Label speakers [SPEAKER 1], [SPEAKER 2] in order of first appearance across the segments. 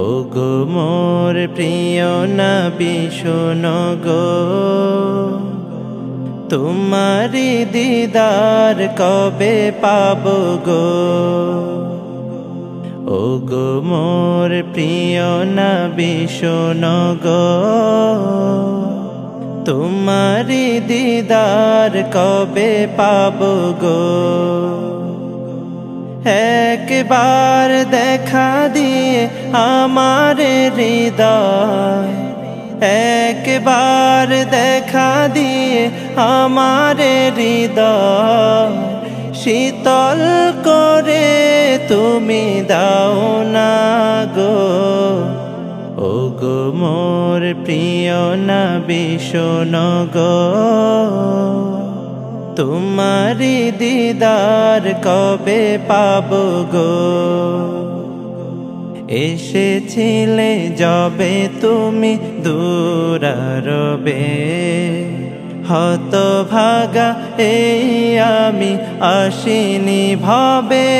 [SPEAKER 1] ওগো মোর প্রিয় নবী শোনো গো, তোমারি দিদার কবে পাবো গো। ওগো মোর প্রিয় নবী শোনো গো, তোমারি দিদার কবে পাবো গো। একবার দেখা দিয়ে আমার হৃদয়, একবার দেখা দিয়ে আমার হৃদয় শীতল করে তুমি দাও না গো। ওগো মোর প্রিয় নবী শোনো গো, তোমারি দিদার কবে পাবো গো। এসেছিলে যবে তুমি দূরারবে, হতভাগা এই আমি আসিনি ভবে।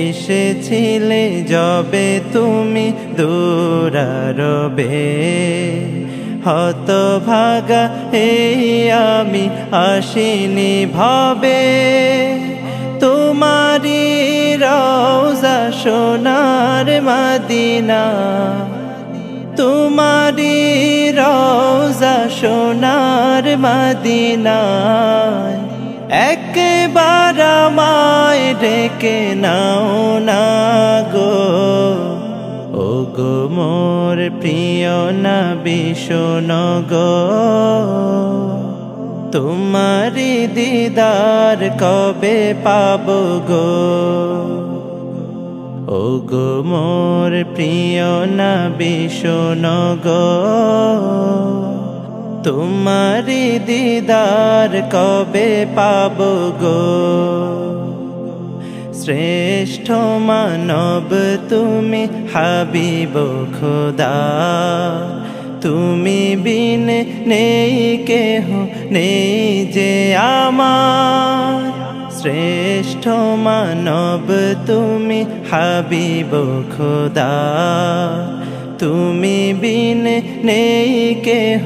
[SPEAKER 1] এসেছিলে যবে তুমি দূরারবে, হতভাগা এই আমি আসিনি ভবে। তোমারি রওজা সোনার মদিনা, তোমারি রওজা সোনার মদিনা, একবার আমায় ডেকে নাও না গো। ওগো মোর প্রিয় নবী শোনো গো, তোমারি দিদার কবে পাবো গো। ওগো মোর প্রিয় নবী শোনো গো, তোমারি দিদার কবে পাবো গো। শ্রেষ্ঠ মানব তুমি হাবিব খোদা, তুমি বিন নেই কেহ নেই যে আমার। শ্রেষ্ঠ মানব তুমি হাবিব খোদা, তুমি বিন নেই কেহ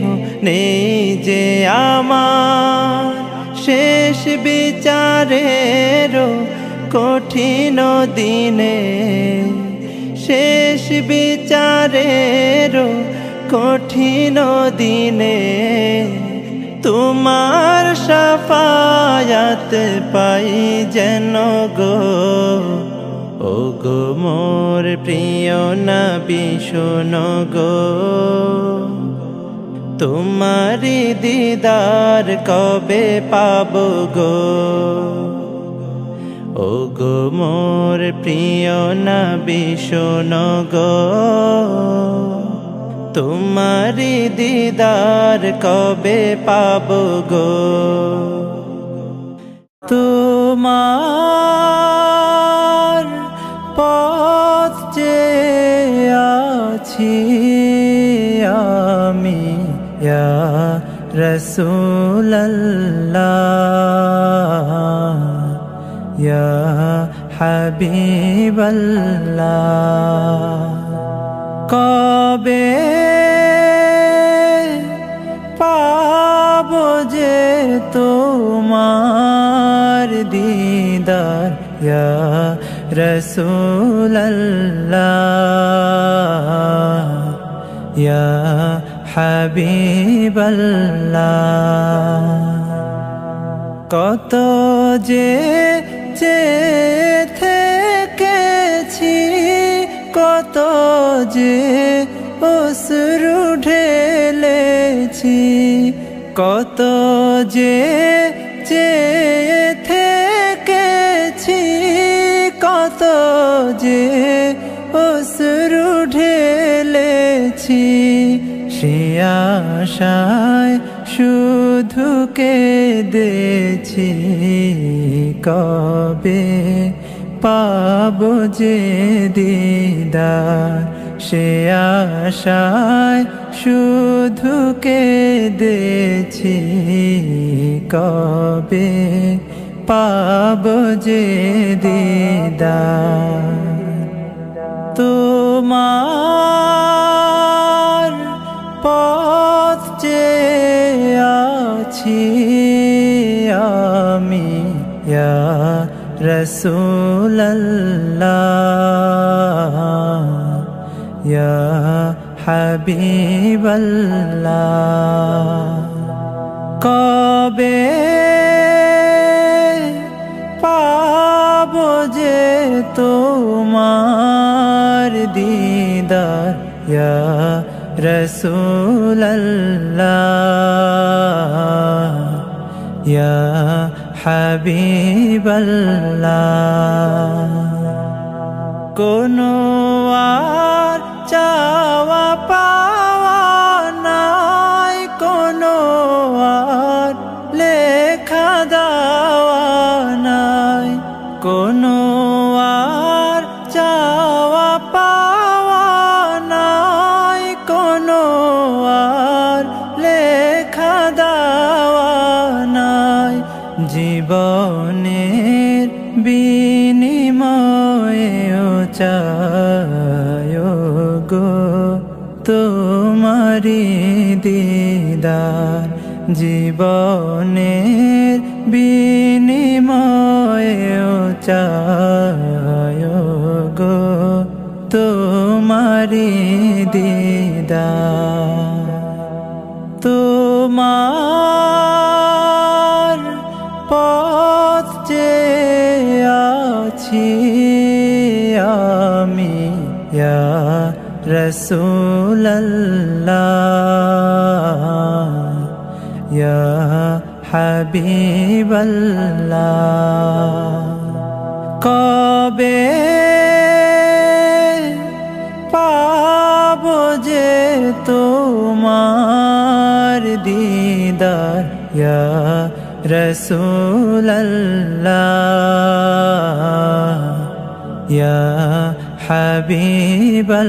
[SPEAKER 1] নেই যে আমার। শেষ বিচারেরও কঠিন দিনে, শেষ বিচারেরও কঠিন দিনে, তোমার শাফায়াত পাই যেন গো। ওগো মোর প্রিয় নবী শোনো গো, তোমারি দিদার কবে পাবো গো। ওগো মোর প্রিয় নবী শোনো গো, তোমারি দিদার কবে পাবো গো। তোমার পথ যে আছি আমি ইয়া রাসূলুল্লাহ, ইয়া হাবিবাল্লাহ। কবে পাবো যে তোমার দিদার ইয়া রাসূলুল্লাহ, ইয়া হাবিবাল্লাহ। কত যে থেকেছি, কত যে অশ্রু ঢেলেছি, কত যে থেকেছি, কত যে অশ্রু ঢেলেছি। সে আশায় শুধু কেঁদেছি, কবে পাবো যে দিদার। সে আশায় শুধু কেঁদেছি, কবে পাবো যে দিদার। তো তোমার পথ চেয়ে আছি আমি ইয়া রাসূলাল্লাহ ইয়া হাবিবাল্লাহ কবে পাবো যে তোমার দিদার ইয়া রাসূলাল্লাহ ইয়া হাবিবাল্লাহ কোনো আর চাওয়া পাওয়া নাই কোনো আর লেখা দেওয়া নাই কোনো আর চাওয়া পাওয়া নাই কোনো আর লেখা দেওয়া নাই জীবনের বিনিময়েও চাই গো তোমারি দিদার জীবনের বিনিময়েও চাই গো তোমারি দিদার তোমার পথ চেয়ে আছি আমি ইয়া রাসূলাল্লাহ ইয়া হাবিবাল্লাহ কবে পাবো যে তোমার দিদার ইয়া রাসূলাল্লাহ ইয়া হাবিবাল্লাহ